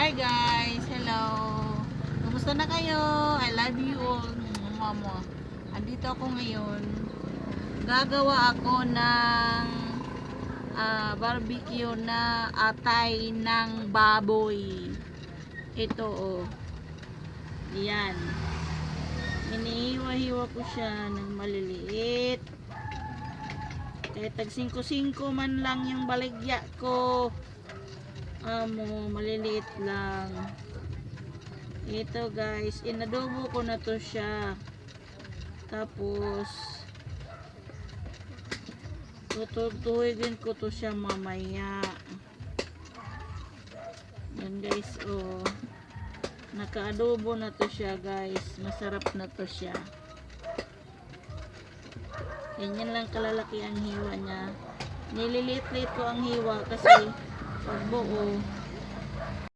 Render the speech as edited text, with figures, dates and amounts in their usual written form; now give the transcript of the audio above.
Hi guys, hello. Kumusta na kayo? I love you all. Mama. Andito ako ngayon. Gagawa ako ng barbecue na atay ng baboy. Ito oh. Yan. Inihiwa-hiwa ko siya ng maliliit. Kahit tag 5-5 man lang yung baligya ko. Maliliit lang. Ito guys, inadobo ko na to siya. Tapos tutuhigin ko to siya mamaya. Yan guys, oh. Naka-adobo na to siya guys. Masarap na to siya. Ganyan lang kalalaki ang hiwa niya. Nililiit-liit ko ang hiwa kasi pag buo